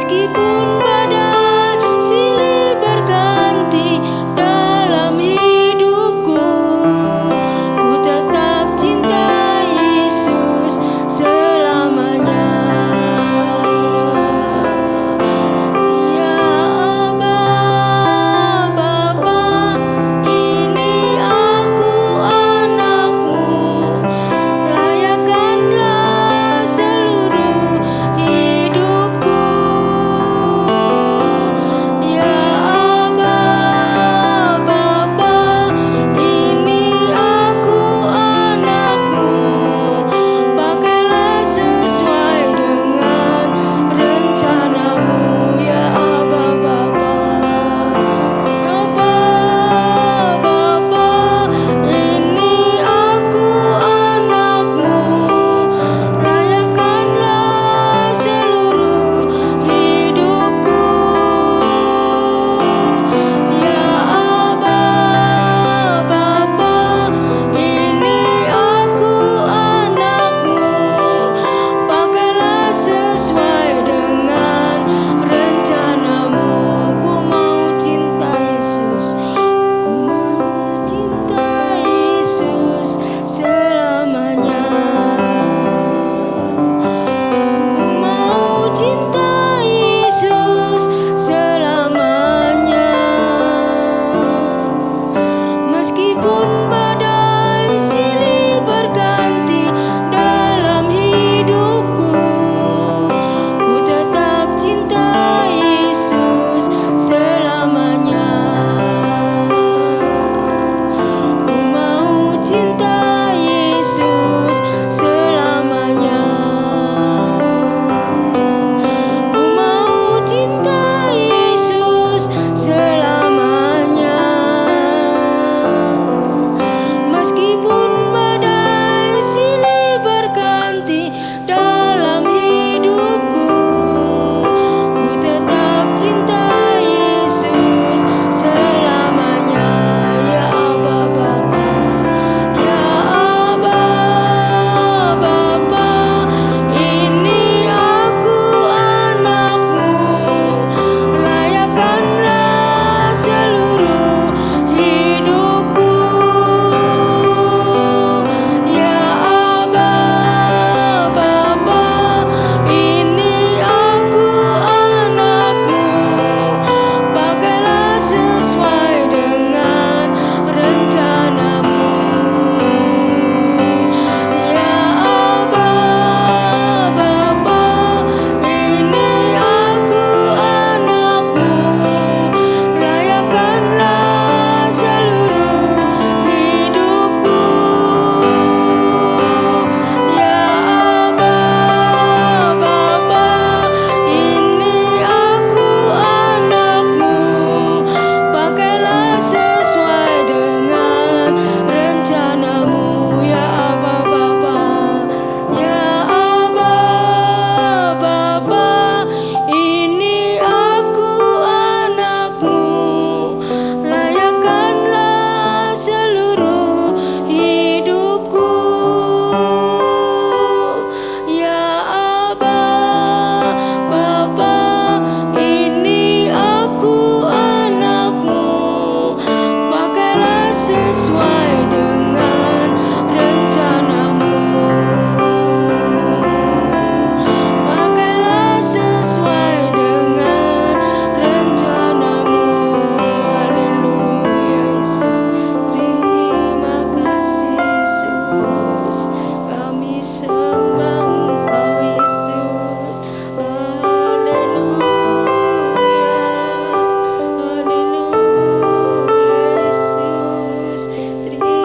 Meskipun badai silih berganti dalam hidupku, ku tetap cinta Yesus selamanya. Ya Aba, Bapa, ini aku anakmu, layakkanlah seluruh hidupku. Ya Aba, Bapa, ini aku anakmu, pakailah sesuai dengan rencanamu. Ya Aba, Bapa, Aba, Bapa, ini aku anakmu, layakkanlah seluruh hidupku. Ya Aba, Bapa, ini aku anakmu, pakailah sesuai dengan rencanamu. Ku mau cinta Yesus, ku mau cinta Yesus selamanya. Ku mau cinta Yesus selamanya. Meskipun badai silih berganti dalam hidupku, ku tetap cinta Yesus selamanya. Ku mau cinta Yesus selamanya. Ku mau cinta Yesus selamanya. Meskipun badai silih berganti dalam hidupku, ku tetap cinta Yesus selamanya. Ya Aba, Bapa, ya Aba, Bapa, ini aku anakmu, layakkanlah seluruh hidupku. Ya Aba, Bapa, ini aku anakmu, pakailah sesuai dengan rencanamu. Ya Aba, Bapa, ini aku anakmu, layakkanlah seluruh hidupku. Ya Aba, Bapa, ini aku anakmu, pakailah sesuai dengan rencanamu. Ya Aba, Bapa, ya Aba, Bapa, ini aku anakmu, layakkanlah seluruh hidupku. Ya Aba, Bapa, ini aku anakmu, pakailah sesuai dengan rencanamu. Pakailah sesuai dengan rencanamu. Haleluya Yesus. Terima kasih Yesus. Kami sembah Engkau Yesus. Haleluya. Haleluya Yesus. Terima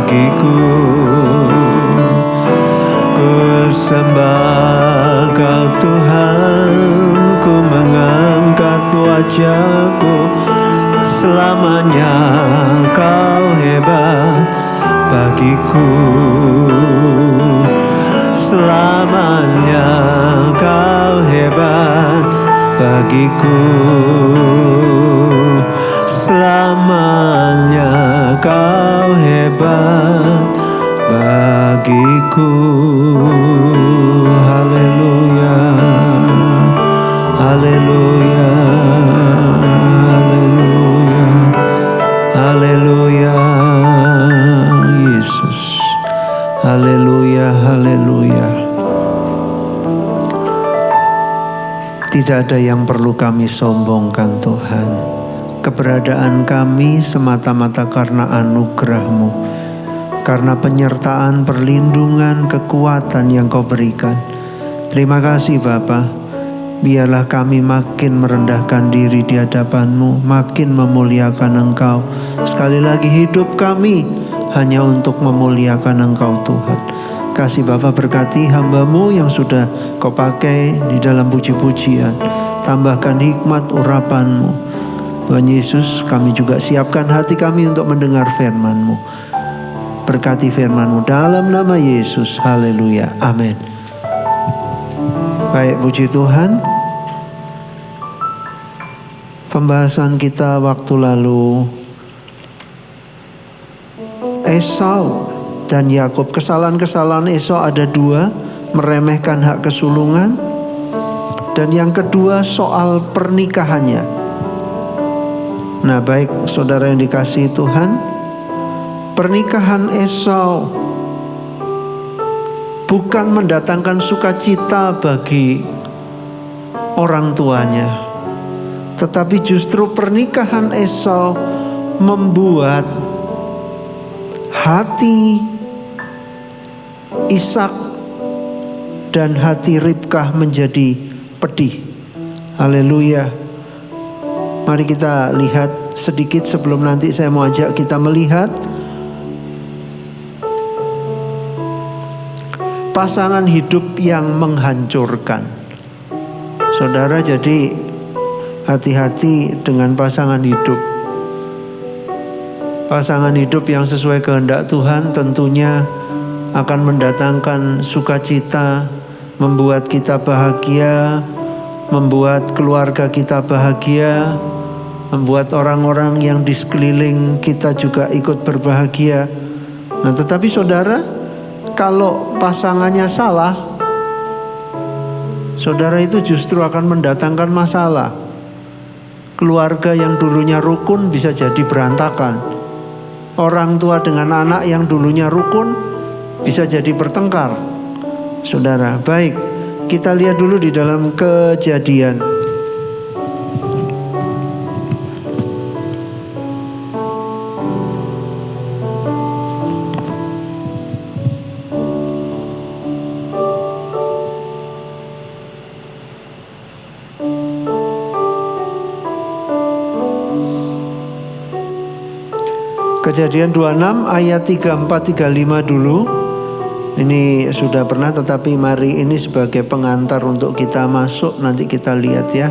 bagiku. Ku sembah Kau Tuhan, ku mengangkat wajahku. Selamanya Kau hebat bagiku. Selamanya Kau hebat bagiku. Selamanya Kau hebat bagiku. Haleluya, haleluya, haleluya, haleluya, Yesus. Haleluya, haleluya. Tidak ada yang perlu kami sombongkan Tuhan. Keberadaan kami semata-mata karena anugerah-Mu, karena penyertaan, perlindungan, kekuatan yang Kau berikan. Terima kasih Bapa. Biarlah kami makin merendahkan diri di hadapan-Mu, makin memuliakan Engkau. Sekali lagi hidup kami hanya untuk memuliakan Engkau Tuhan. Kasih Bapa, berkati hamba-Mu yang sudah Kau pakai di dalam puji-pujian. Tambahkan hikmat urapan-Mu. Tuhan Yesus, kami juga siapkan hati kami untuk mendengar firman-Mu. Berkati firman-Mu dalam nama Yesus. Haleluya. Amin. Baik, puji Tuhan. Pembahasan kita waktu lalu, Esau dan Yakub. Kesalahan-kesalahan Esau ada dua: meremehkan hak kesulungan, dan yang kedua soal pernikahannya. Nah, baik saudara yang dikasihi Tuhan, pernikahan Esau bukan mendatangkan sukacita bagi orang tuanya, tetapi justru pernikahan Esau membuat hati Ishak dan hati Ribkah menjadi pedih. Haleluya. Mari kita lihat sedikit sebelum nanti saya mau ajak kita melihat pasangan hidup yang menghancurkan. Saudara, jadi hati-hati dengan pasangan hidup. Pasangan hidup yang sesuai kehendak Tuhan tentunya akan mendatangkan sukacita, membuat kita bahagia, membuat keluarga kita bahagia, membuat orang-orang yang di sekeliling kita juga ikut berbahagia. Nah, tetapi saudara, kalau pasangannya salah, saudara, itu justru akan mendatangkan masalah. Keluarga yang dulunya rukun bisa jadi berantakan. Orang tua dengan anak yang dulunya rukun bisa jadi bertengkar. Saudara, baik, kita lihat dulu di dalam Kejadian. Kejadian 26 ayat 34-35 dulu. Ini sudah pernah, tetapi mari ini sebagai pengantar untuk kita masuk. Nanti kita lihat ya.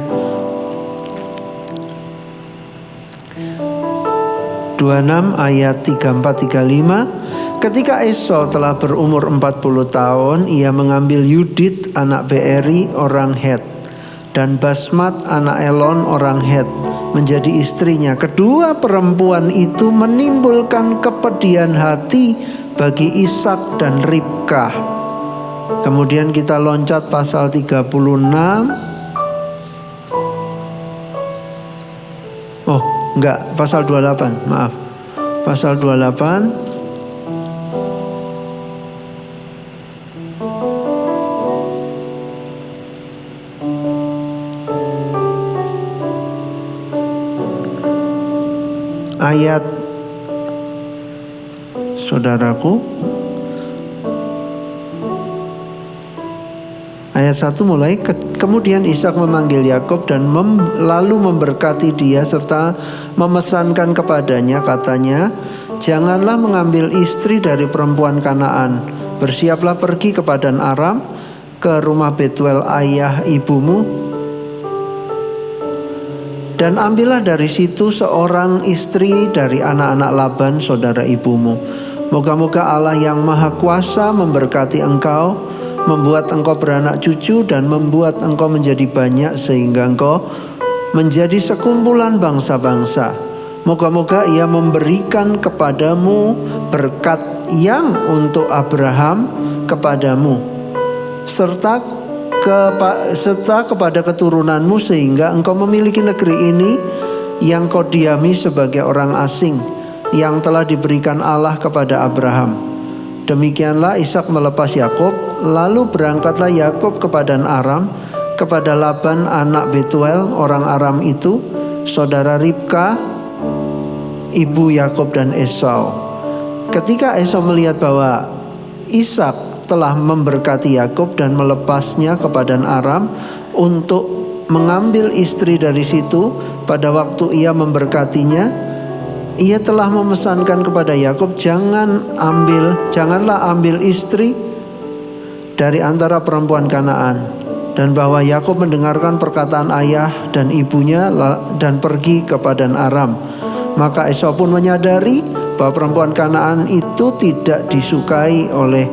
26 ayat 34-35. Ketika Esau telah berumur 40 tahun, ia mengambil Yudit anak Beeri orang Het dan Basmat anak Elon orang Het menjadi istrinya. Kedua perempuan itu menimbulkan kepedihan hati bagi Ishak dan Ribkah. Kemudian kita loncat pasal 36. Oh, enggak, pasal 28, maaf. Pasal 28. Ayat, saudaraku, ayat 1 mulai. Kemudian Ishak memanggil Yakub dan lalu memberkati dia serta memesankan kepadanya, katanya, janganlah mengambil istri dari perempuan Kanaan. Bersiaplah pergi ke Padan Aram, ke rumah Betuel ayah ibumu, dan ambillah dari situ seorang istri dari anak-anak Laban saudara ibumu. Moga-moga Allah yang Maha Kuasa memberkati engkau, membuat engkau beranak cucu, dan membuat engkau menjadi banyak sehingga engkau menjadi sekumpulan bangsa-bangsa. Moga-moga Ia memberikan kepadamu berkat yang untuk Abraham kepadamu, serta kepada keturunanmu, sehingga engkau memiliki negeri ini yang kau diami sebagai orang asing, yang telah diberikan Allah kepada Abraham. Demikianlah Ishak melepas Yakub, lalu berangkatlah Yakub ke Padan Aram, kepada Laban anak Betuel orang Aram itu, saudara Ribka ibu Yakub dan Esau. Ketika Esau melihat bahwa Ishak telah memberkati Yakub dan melepasnya ke Padan Aram untuk mengambil istri dari situ, pada waktu ia memberkatinya, ia telah memesankan kepada Yakub, janganlah ambil istri dari antara perempuan Kanaan. Dan bahwa Yakub mendengarkan perkataan ayah dan ibunya dan pergi ke Padan Aram. Maka Esau pun menyadari bahwa perempuan Kanaan itu tidak disukai oleh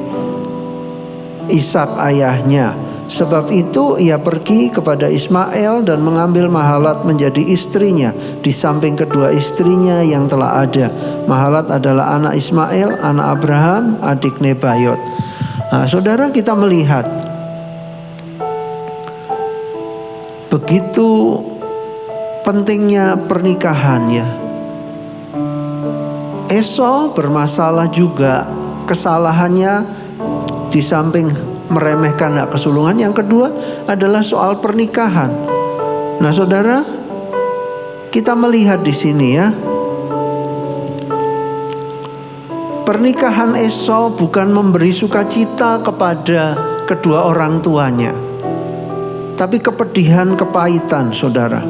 Ishak ayahnya. Sebab itu ia pergi kepada Ismail dan mengambil Mahalat menjadi istrinya, di samping kedua istrinya yang telah ada. Mahalat adalah anak Ismail, anak Abraham, adik Nebayot. Nah, saudara, kita melihat begitu pentingnya pernikahan ya. Esau bermasalah juga, kesalahannya di samping meremehkan hak kesulungan, yang kedua adalah soal pernikahan. Nah, saudara, kita melihat di sini ya, pernikahan Esau bukan memberi sukacita kepada kedua orang tuanya, tapi kepedihan, kepahitan, saudara.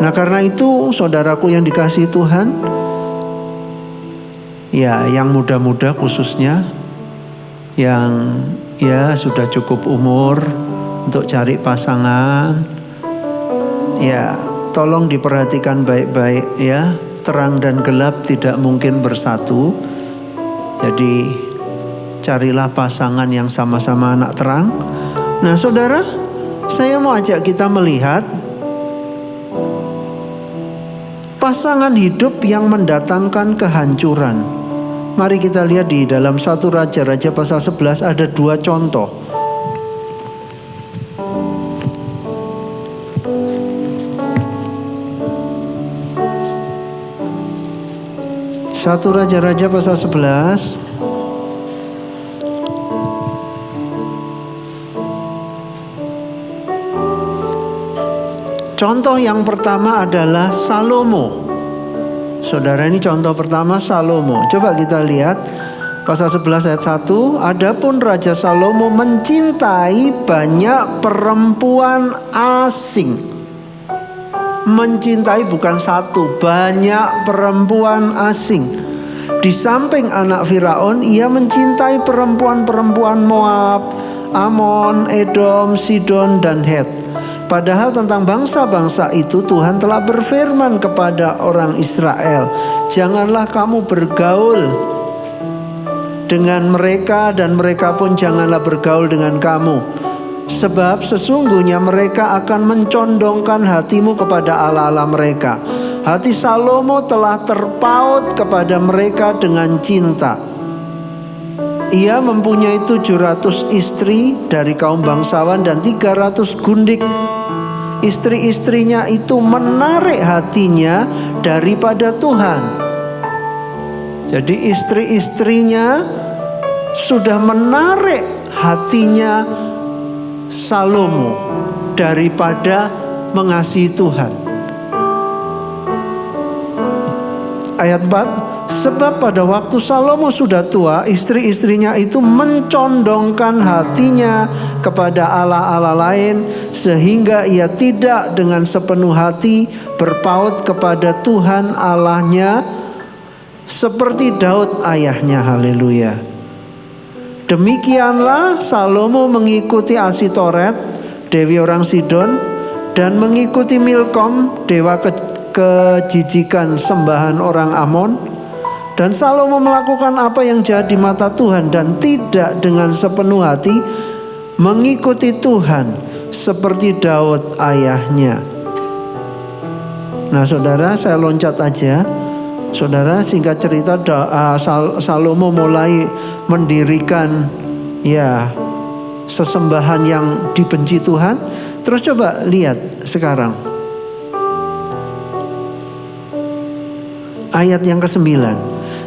Nah, karena itu saudaraku yang dikasihi Tuhan, ya, yang muda-muda khususnya, yang ya sudah cukup umur untuk cari pasangan, ya tolong diperhatikan baik-baik ya. Terang dan gelap tidak mungkin bersatu. Jadi carilah pasangan yang sama-sama anak terang. Nah, saudara, saya mau ajak kita melihat pasangan hidup yang mendatangkan kehancuran. Mari kita lihat di dalam 1 Raja-Raja pasal 11 ada 2 contoh. Satu Raja-Raja pasal 11. Contoh yang pertama adalah Salomo. Saudara, ini contoh pertama Salomo. Coba kita lihat pasal 11 ayat 1. Adapun Raja Salomo mencintai banyak perempuan asing. Mencintai bukan satu, banyak perempuan asing. Di samping anak Firaun, ia mencintai perempuan-perempuan Moab, Amon, Edom, Sidon, dan Het. Padahal tentang bangsa-bangsa itu Tuhan telah berfirman kepada orang Israel, janganlah kamu bergaul dengan mereka, dan mereka pun janganlah bergaul dengan kamu. Sebab sesungguhnya mereka akan mencondongkan hatimu kepada Allah-Allah mereka. Hati Salomo telah terpaut kepada mereka dengan cinta. Ia mempunyai 700 istri dari kaum bangsawan dan 300 gundik. Istri-istrinya itu menarik hatinya daripada Tuhan. Jadi istri-istrinya sudah menarik hatinya Salomo daripada mengasihi Tuhan. Ayat 4. Sebab pada waktu Salomo sudah tua, istri-istrinya itu mencondongkan hatinya kepada Allah-Allah lain, sehingga ia tidak dengan sepenuh hati berpaut kepada Tuhan Allahnya, seperti Daud ayahnya. Haleluya. Demikianlah Salomo mengikuti Asitoret, dewi orang Sidon, dan mengikuti Milkom, dewa kejijikan sembahan orang Amon. Dan Salomo melakukan apa yang jahat di mata Tuhan dan tidak dengan sepenuh hati mengikuti Tuhan seperti Daud ayahnya. Nah saudara, saya loncat aja. Saudara, singkat cerita Salomo mulai mendirikan sesembahan yang dibenci Tuhan. Terus coba lihat sekarang ayat yang ke-9.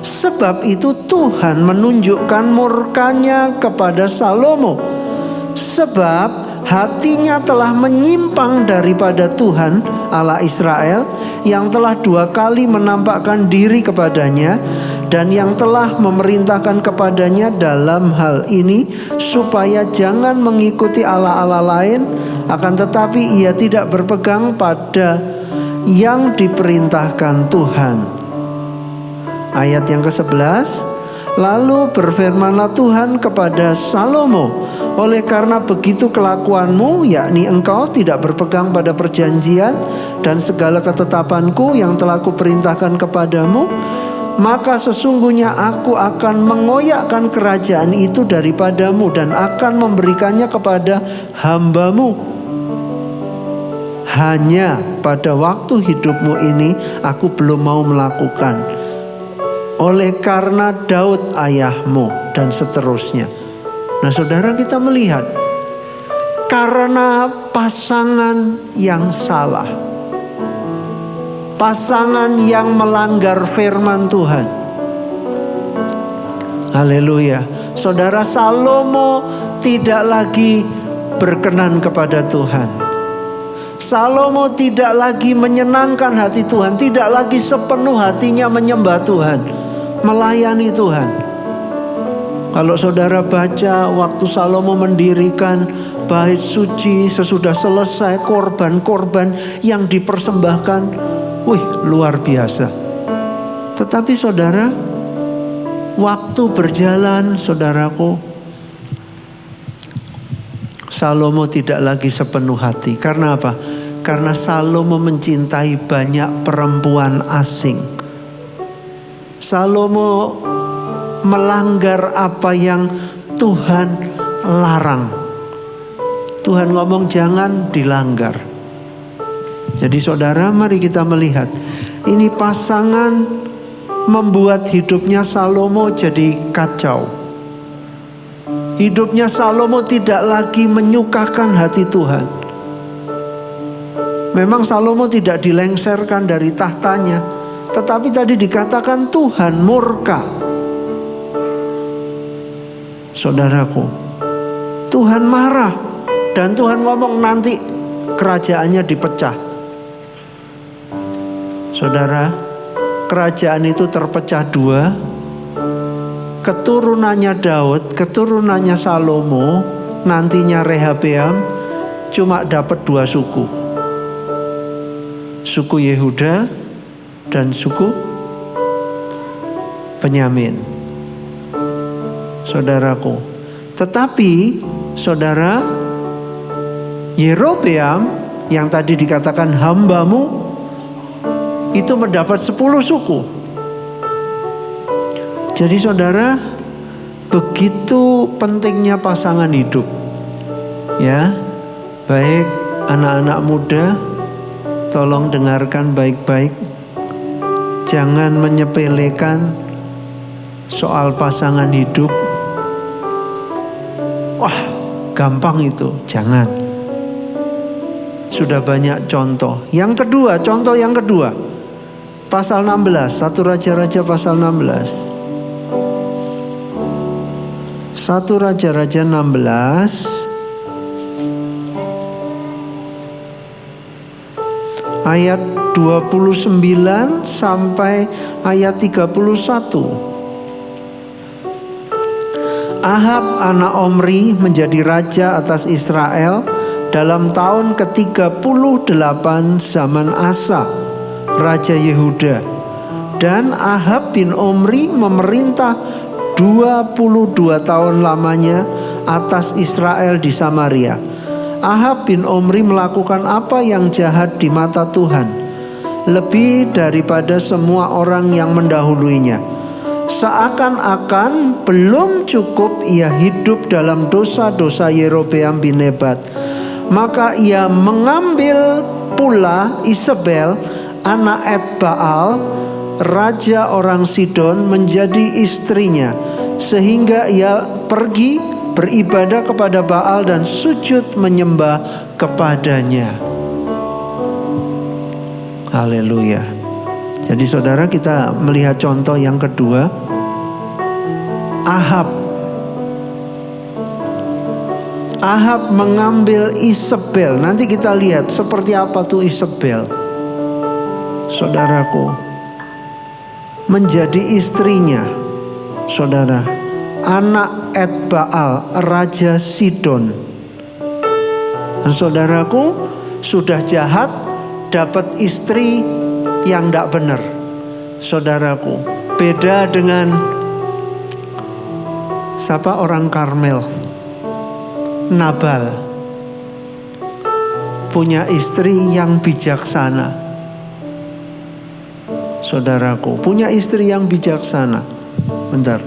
Sebab itu Tuhan menunjukkan murkanya kepada Salomo, sebab hatinya telah menyimpang daripada Tuhan Allah Israel, yang telah 2 kali menampakkan diri kepadanya dan yang telah memerintahkan kepadanya dalam hal ini, supaya jangan mengikuti Allah-Allah lain, akan tetapi ia tidak berpegang pada yang diperintahkan Tuhan. Ayat yang ke-11. Lalu berfirmanlah Tuhan kepada Salomo, oleh karena begitu kelakuanmu, yakni engkau tidak berpegang pada perjanjian dan segala ketetapanku yang telah kuperintahkan kepadamu, maka sesungguhnya aku akan mengoyakkan kerajaan itu daripadamu dan akan memberikannya kepada hambamu. Hanya pada waktu hidupmu ini aku belum mau melakukan, oleh karena Daud ayahmu, dan seterusnya. Nah saudara, kita melihat karena pasangan yang salah, pasangan yang melanggar firman Tuhan. Haleluya. Saudara, Salomo tidak lagi berkenan kepada Tuhan. Salomo tidak lagi menyenangkan hati Tuhan, tidak lagi sepenuh hatinya menyembah Tuhan, melayani Tuhan. Kalau saudara baca waktu Salomo mendirikan bait suci, sesudah selesai korban-korban yang dipersembahkan, luar biasa. Tetapi saudara, waktu berjalan, saudaraku, Salomo tidak lagi sepenuh hati. Karena apa? Karena Salomo mencintai banyak perempuan asing. Salomo melanggar apa yang Tuhan larang. Tuhan ngomong jangan dilanggar. Jadi saudara, mari kita melihat, ini pasangan membuat hidupnya Salomo jadi kacau. Hidupnya Salomo tidak lagi menyukakan hati Tuhan. Memang Salomo tidak dilengserkan dari tahtanya, tetapi tadi dikatakan Tuhan murka. Saudaraku, Tuhan marah, dan Tuhan ngomong nanti kerajaannya dipecah. Saudara, kerajaan itu terpecah 2. Keturunannya Daud, keturunannya Salomo, nantinya Rehabeam, cuma dapat 2 suku. Suku Yehuda dan suku Benyamin. Saudaraku, tetapi saudara, Yerobeam yang tadi dikatakan hambamu, itu mendapat 10 suku. Jadi saudara, begitu pentingnya pasangan hidup. Ya, baik anak-anak muda, tolong dengarkan baik-baik. Jangan menyepelekan soal pasangan hidup. Wah, gampang itu, jangan. Sudah banyak contoh. Yang kedua, contoh yang kedua, pasal 16, 1 Raja-Raja pasal 16. 1 Raja-Raja 16 ayat 29 sampai ayat 31. Ahab anak Omri menjadi raja atas Israel dalam tahun ke-38 zaman Asa, Raja Yehuda. Dan Ahab bin Omri memerintah 22 tahun lamanya atas Israel di Samaria. Ahab bin Omri melakukan apa yang jahat di mata Tuhan, lebih daripada semua orang yang mendahuluinya. Seakan-akan belum cukup ia hidup dalam dosa-dosa Yerobeam bin Nebat, maka ia mengambil pula Isabel, anak Etbaal, raja orang Sidon, menjadi istrinya, sehingga ia pergi beribadah kepada Baal dan sujud menyembah kepadanya. Haleluya. Jadi saudara, kita melihat contoh yang kedua. Ahab mengambil Isabel. Nanti kita lihat seperti apa tuh Isabel, saudaraku, menjadi istrinya, saudara, anak Etbaal, raja Sidon. Dan saudaraku, sudah jahat dapat istri yang tidak benar, saudaraku. Beda dengan siapa orang Karmel, Nabal, punya istri yang bijaksana, saudaraku, punya istri yang bijaksana. Bentar.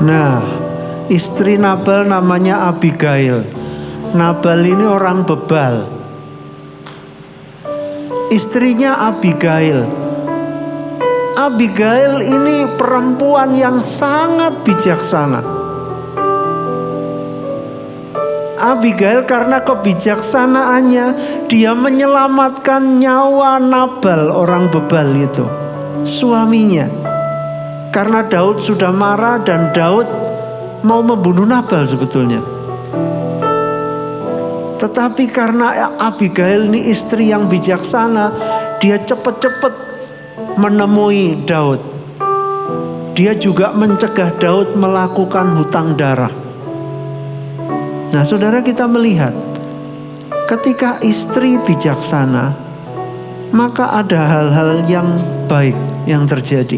Nah, istri Nabal namanya Abigail. Nabal ini orang bebal. Istrinya Abigail. Abigail ini perempuan yang sangat bijaksana. Abigail karena kebijaksanaannya, dia menyelamatkan nyawa Nabal, orang bebal itu, suaminya. Karena Daud sudah marah dan Daud mau membunuh Nabal sebetulnya. Tetapi karena Abigail ini istri yang bijaksana, dia cepat-cepat menemui Daud. Dia juga mencegah Daud melakukan hutang darah. Nah, saudara, kita melihat ketika istri bijaksana, maka ada hal-hal yang baik yang terjadi.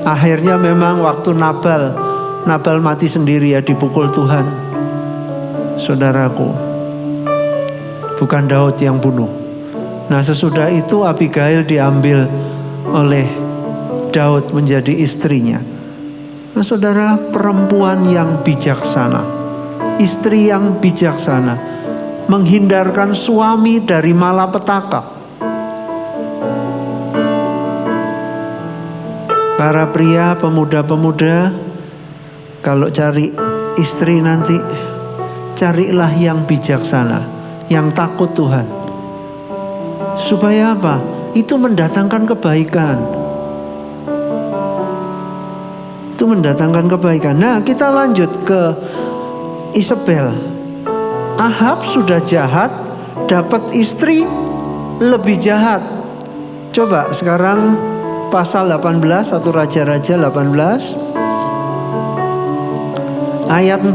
Akhirnya memang waktu Nabal mati sendiri, ya, dipukul Tuhan, saudaraku. Bukan Daud yang bunuh. Nah, sesudah itu Abigail diambil oleh Daud menjadi istrinya. Nah, saudara, perempuan yang bijaksana, istri yang bijaksana, menghindarkan suami dari malapetaka. Para pria, pemuda-pemuda, kalau cari istri nanti, carilah yang bijaksana, yang takut Tuhan. Supaya apa? Itu mendatangkan kebaikan. Itu mendatangkan kebaikan. Nah, kita lanjut ke Isabel. Ahab sudah jahat, dapat istri lebih jahat. Coba sekarang pasal 18, 1 Raja-Raja 18 ayat 4.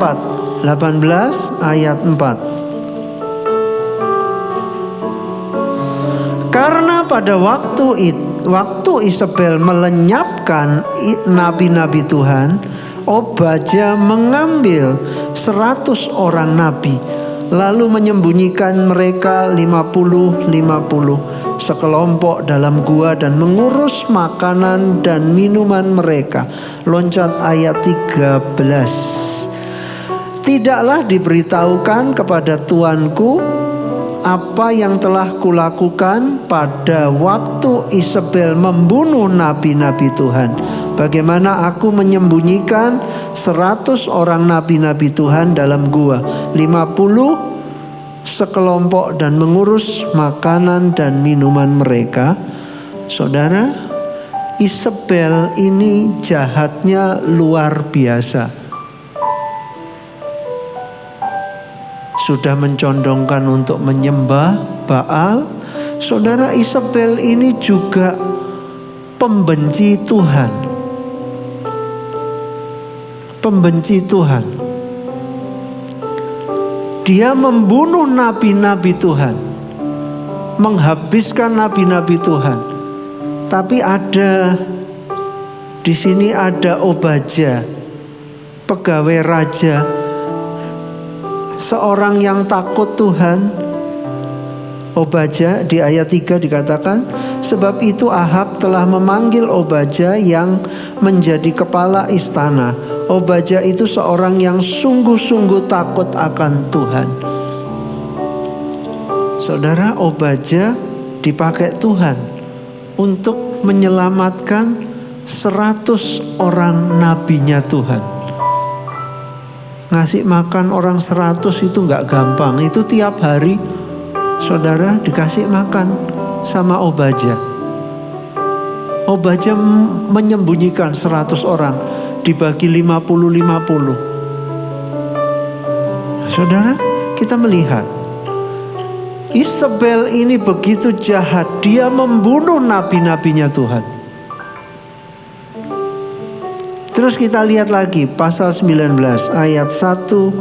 18 ayat 4. Karena pada waktu Isabel melenyapkan nabi-nabi Tuhan, Obadya mengambil 100 orang nabi, lalu menyembunyikan mereka 50 sekelompok dalam gua dan mengurus makanan dan minuman mereka. Loncat ayat 13. Tidaklah diberitahukan kepada tuanku apa yang telah kulakukan pada waktu Isabel membunuh nabi-nabi Tuhan. Bagaimana aku menyembunyikan 100 orang nabi-nabi Tuhan dalam gua, 50 sekelompok, dan mengurus makanan dan minuman mereka. Saudara, Isabel ini jahatnya luar biasa. Sudah mencondongkan untuk menyembah Baal. Saudara, Isabel ini juga pembenci Tuhan. Pembenci Tuhan. Dia membunuh nabi-nabi Tuhan, menghabiskan nabi-nabi Tuhan. Tapi di sini ada Obadya, pegawai raja, seorang yang takut Tuhan. Obadya di ayat 3 dikatakan, sebab itu Ahab telah memanggil Obadya yang menjadi kepala istana. Obadya itu seorang yang sungguh-sungguh takut akan Tuhan. Saudara, Obadya dipakai Tuhan untuk menyelamatkan 100 orang nabinya Tuhan. Ngasih makan orang 100 itu gak gampang. Itu tiap hari saudara dikasih makan sama Obadya. Obadya menyembunyikan 100 orang, dibagi 50-50. Saudara, kita melihat Isabel ini begitu jahat. Dia membunuh nabi-nabinya Tuhan. Terus kita lihat lagi pasal 19 ayat 1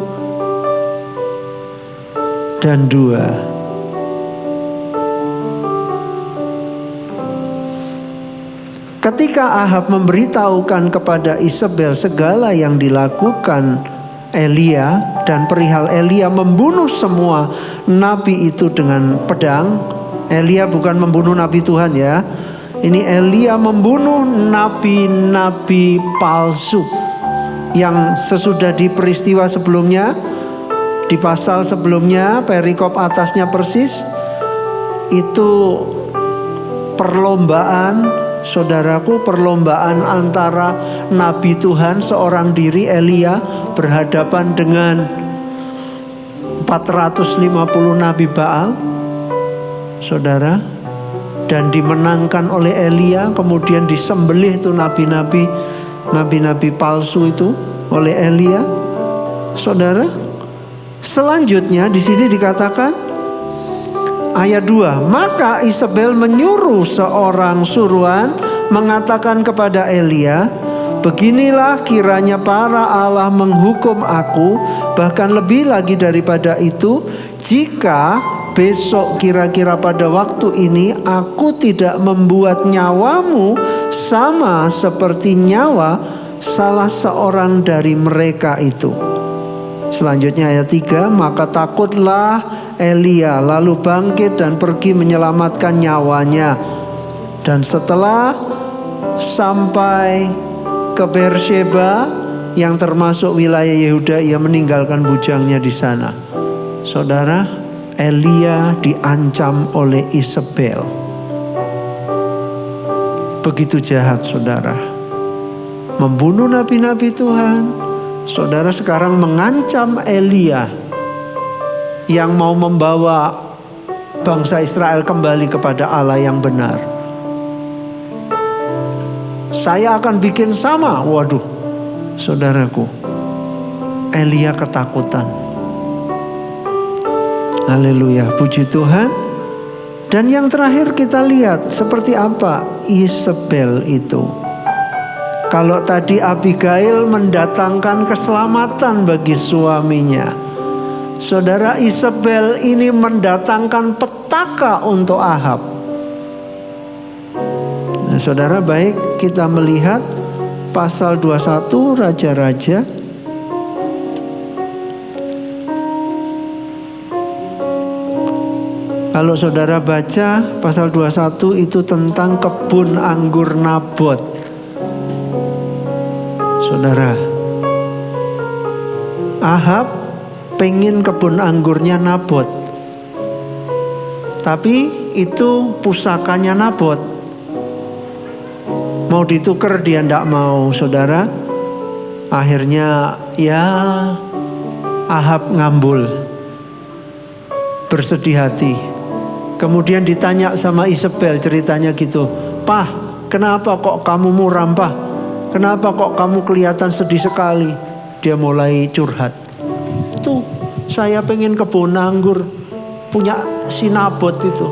dan 2. Ketika Ahab memberitahukan kepada Isabel segala yang dilakukan Elia dan perihal Elia membunuh semua nabi itu dengan pedang. Elia bukan membunuh nabi Tuhan ya. Ini Elia membunuh nabi-nabi palsu yang sesudah di peristiwa sebelumnya, di pasal sebelumnya, perikop atasnya persis, itu perlombaan. Saudaraku, perlombaan antara nabi Tuhan seorang diri Elia berhadapan dengan 450 nabi Baal. Saudara, dan dimenangkan oleh Elia, kemudian disembelih tuh nabi-nabi palsu itu oleh Elia. Saudara, selanjutnya di sini dikatakan ayat 2, maka Isabel menyuruh seorang suruhan mengatakan kepada Elia, beginilah kiranya para Allah menghukum aku, bahkan lebih lagi daripada itu, jika besok kira-kira pada waktu ini aku tidak membuat nyawamu sama seperti nyawa salah seorang dari mereka itu. Selanjutnya ayat 3, maka takutlah Elia lalu bangkit dan pergi menyelamatkan nyawanya. Dan setelah sampai ke Beersheba yang termasuk wilayah Yehuda, ia meninggalkan bujangnya di sana. Saudara, Elia diancam oleh Isabel. Begitu jahat saudara, membunuh nabi-nabi Tuhan. Saudara sekarang mengancam Elia yang mau membawa bangsa Israel kembali kepada Allah yang benar. Saya akan bikin sama. Waduh, saudaraku, Elia ketakutan. Haleluya, puji Tuhan. Dan yang terakhir kita lihat seperti apa Isabel itu. Kalau tadi Abigail mendatangkan keselamatan bagi suaminya, saudara, Isabel ini mendatangkan petaka untuk Ahab. Nah, saudara, baik kita melihat pasal 21 Raja-Raja. Kalau saudara baca pasal 21 itu tentang kebun anggur Nabot. Saudara, Ahab pengen kebun anggurnya Nabot, tapi itu pusakanya Nabot. Mau ditukar dia ndak mau, saudara. Akhirnya ya Ahab ngambul, bersedih hati. Kemudian ditanya sama Isabel, ceritanya gitu, "Pah, kenapa kok kamu muram, Pak? Kenapa kok kamu kelihatan sedih sekali? Dia mulai curhat. Tuh, saya pengen kebun anggur, punya sinabot itu.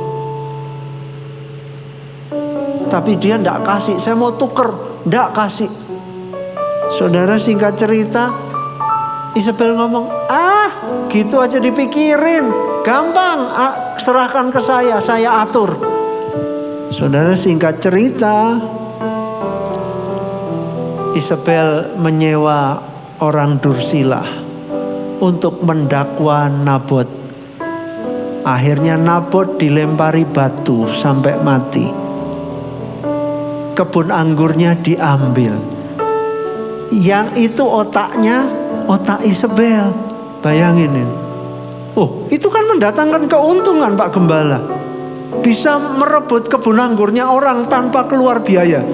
Tapi dia enggak kasih, saya mau tuker, enggak kasih. Saudara, singkat cerita, Isabel ngomong, gitu aja dipikirin, gampang, serahkan ke saya atur. Saudara, singkat cerita, Isabel menyewa orang Dursilah untuk mendakwa Nabot. Akhirnya Nabot dilempari batu sampai mati. Kebun anggurnya diambil. Yang itu otaknya, otak Isabel. Bayangin ini. Oh, itu kan mendatangkan keuntungan, Pak Gembala. Bisa merebut kebun anggurnya orang tanpa keluar biaya.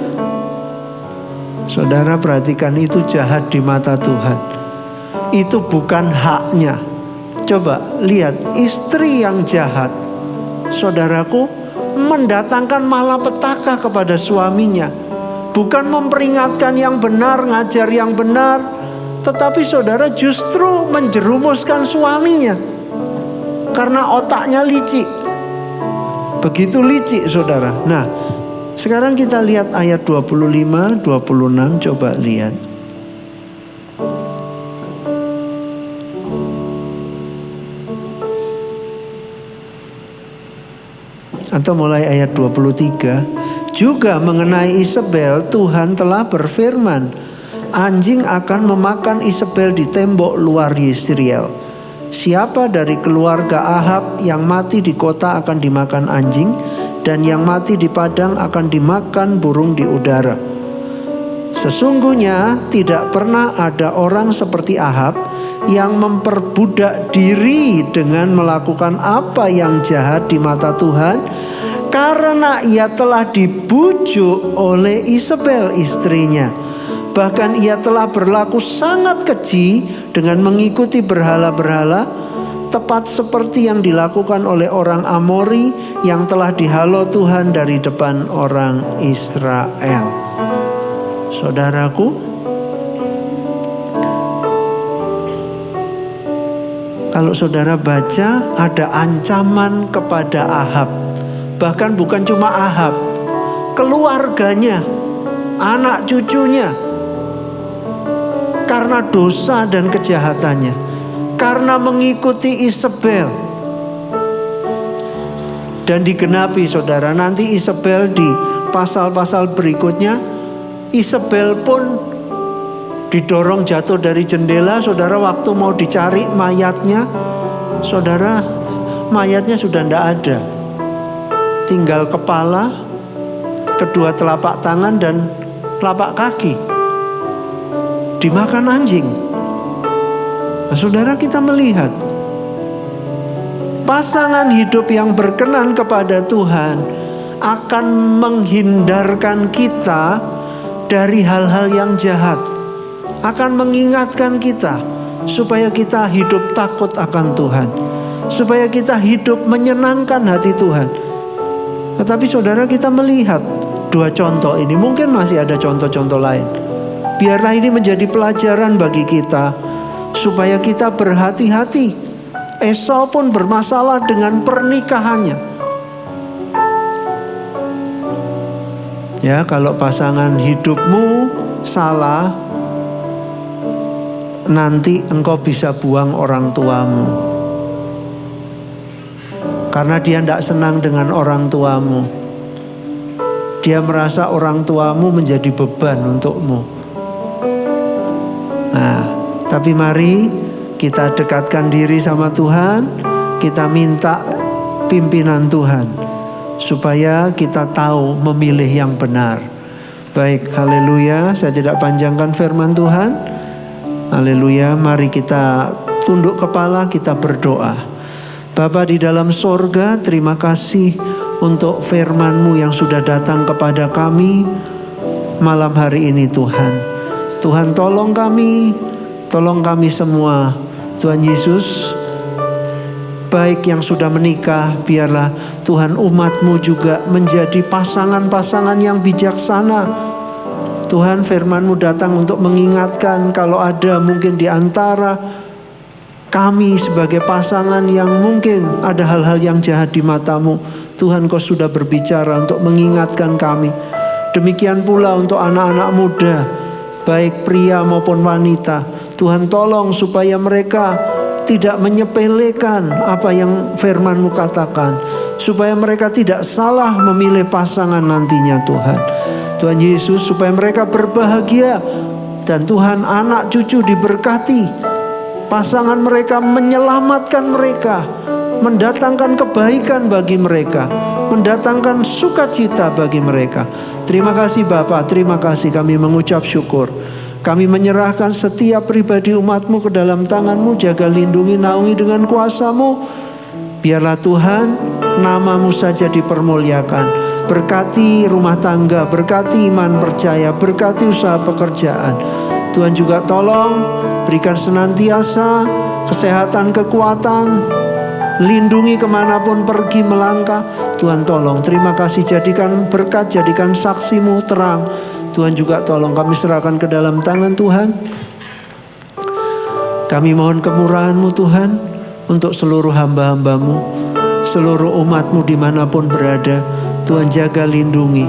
Saudara, perhatikan, itu jahat di mata Tuhan. Itu bukan haknya. Coba lihat, istri yang jahat, saudaraku, mendatangkan malapetaka kepada suaminya. Bukan memperingatkan yang benar, ngajar yang benar, tetapi saudara justru menjerumuskan suaminya. Karena otaknya licik. Begitu licik, saudara. Nah, sekarang kita lihat ayat 25, 26, coba lihat. Atau mulai ayat 23. Juga mengenai Isabel, Tuhan telah berfirman, anjing akan memakan Isabel di tembok luar Yesreel. Siapa dari keluarga Ahab yang mati di kota akan dimakan anjing, dan yang mati di padang akan dimakan burung di udara. Sesungguhnya tidak pernah ada orang seperti Ahab yang memperbudak diri dengan melakukan apa yang jahat di mata Tuhan, karena ia telah dibujuk oleh Isabel istrinya. Bahkan ia telah berlaku sangat keji dengan mengikuti berhala-berhala, tepat seperti yang dilakukan oleh orang Amori yang telah dihalau Tuhan dari depan orang Israel. Saudaraku, kalau saudara baca, ada ancaman kepada Ahab. Bahkan bukan cuma Ahab, keluarganya, anak cucunya, karena dosa dan kejahatannya, karena mengikuti Isabel. Dan digenapi, saudara, nanti Isabel di pasal-pasal berikutnya, Isabel pun didorong jatuh dari jendela. Saudara, waktu mau dicari mayatnya, saudara, mayatnya sudah tidak ada. Tinggal kepala, kedua telapak tangan dan telapak kaki. Dimakan anjing. Nah, saudara, kita melihat pasangan hidup yang berkenan kepada Tuhan akan menghindarkan kita dari hal-hal yang jahat. Akan mengingatkan kita supaya kita hidup takut akan Tuhan, supaya kita hidup menyenangkan hati Tuhan. Tetapi saudara, kita melihat dua contoh ini, mungkin masih ada contoh-contoh lain. Biarlah ini menjadi pelajaran bagi kita, supaya kita berhati-hati. Esau pun bermasalah dengan pernikahannya. Ya, kalau pasangan hidupmu salah, nanti engkau bisa buang orang tuamu. Karena dia tidak senang dengan orang tuamu. Dia merasa orang tuamu menjadi beban untukmu. Nah, tapi mari kita dekatkan diri sama Tuhan. Kita minta pimpinan Tuhan, supaya kita tahu memilih yang benar. Baik, haleluya. Saya tidak panjangkan firman Tuhan. Haleluya. Mari kita tunduk kepala, kita berdoa. Bapa di dalam sorga, terima kasih untuk firman-Mu yang sudah datang kepada kami malam hari ini, Tuhan. Tuhan, tolong kami semua. Tuhan Yesus, baik yang sudah menikah, biarlah Tuhan umat-Mu juga menjadi pasangan-pasangan yang bijaksana. Tuhan, firman-Mu datang untuk mengingatkan kalau ada mungkin di antara kami sebagai pasangan yang mungkin ada hal-hal yang jahat di mata-Mu. Tuhan, Kau sudah berbicara untuk mengingatkan kami. Demikian pula untuk anak-anak muda, baik pria maupun wanita. Tuhan, tolong supaya mereka tidak menyepelekan apa yang firman-Mu katakan, supaya mereka tidak salah memilih pasangan nantinya Tuhan. Tuhan Yesus, supaya mereka berbahagia, dan Tuhan, anak cucu diberkati, pasangan mereka menyelamatkan mereka, mendatangkan kebaikan bagi mereka, mendatangkan sukacita bagi mereka. Terima kasih Bapa, terima kasih, kami mengucap syukur. Kami menyerahkan setiap pribadi umat-Mu ke dalam tangan-Mu. Jaga, lindungi, naungi dengan kuasa-Mu. Biarlah Tuhan, nama-Mu saja dipermuliakan. Berkati rumah tangga, berkati iman percaya, berkati usaha pekerjaan. Tuhan juga tolong berikan senantiasa kesehatan, kekuatan, lindungi kemanapun pergi melangkah. Tuhan tolong, terima kasih, jadikan berkat, jadikan saksi-Mu terang. Tuhan juga tolong kami serahkan ke dalam tangan Tuhan. Kami mohon kemurahan-Mu Tuhan untuk seluruh hamba-hamba-Mu, seluruh umat-Mu dimanapun berada. Tuhan jaga, lindungi,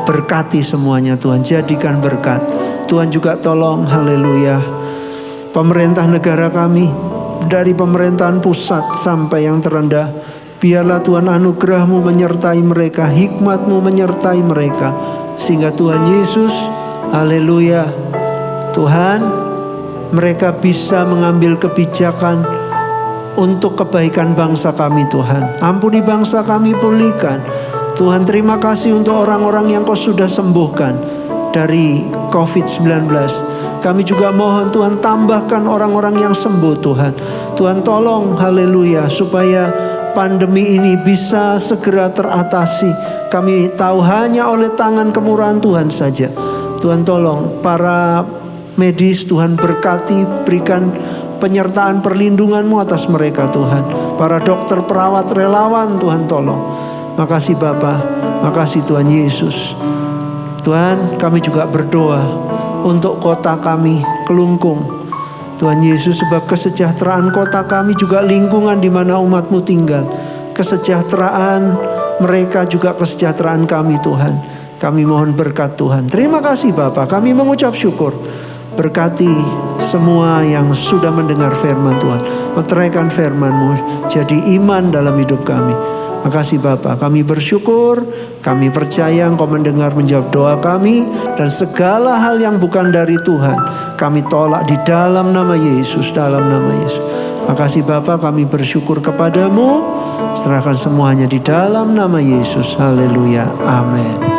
berkati semuanya Tuhan, jadikan berkat. Tuhan juga tolong, haleluya, pemerintah negara kami, dari pemerintahan pusat sampai yang terendah. Biarlah Tuhan anugerah-Mu menyertai mereka, hikmat-Mu menyertai mereka, sehingga Tuhan Yesus, haleluya, Tuhan, mereka bisa mengambil kebijakan untuk kebaikan bangsa kami Tuhan. Ampuni bangsa kami, pulihkan. Tuhan, terima kasih untuk orang-orang yang Kau sudah sembuhkan dari COVID-19. Kami juga mohon Tuhan, tambahkan orang-orang yang sembuh Tuhan. Tuhan tolong, haleluya, supaya pandemi ini bisa segera teratasi. Kami tahu hanya oleh tangan kemurahan Tuhan saja. Tuhan tolong para medis, Tuhan berkati, berikan penyertaan perlindungan-Mu atas mereka Tuhan. Para dokter, perawat, relawan, Tuhan tolong. Makasih Bapa, makasih Tuhan Yesus. Tuhan, kami juga berdoa untuk kota kami, Kelungkung. Tuhan Yesus, sebab kesejahteraan kota kami juga lingkungan di mana umat-Mu tinggal. Kesejahteraan mereka juga kesejahteraan kami Tuhan. Kami mohon berkat Tuhan. Terima kasih Bapa, kami mengucap syukur. Berkati semua yang sudah mendengar firman Tuhan. Meteraikan firman-Mu jadi iman dalam hidup kami. Makasih Bapa, kami bersyukur, kami percaya Engkau mendengar menjawab doa kami, dan segala hal yang bukan dari Tuhan kami tolak di dalam nama Yesus, dalam nama Yesus. Makasih Bapa, kami bersyukur kepadamu, serahkan semuanya di dalam nama Yesus. Haleluya, amin.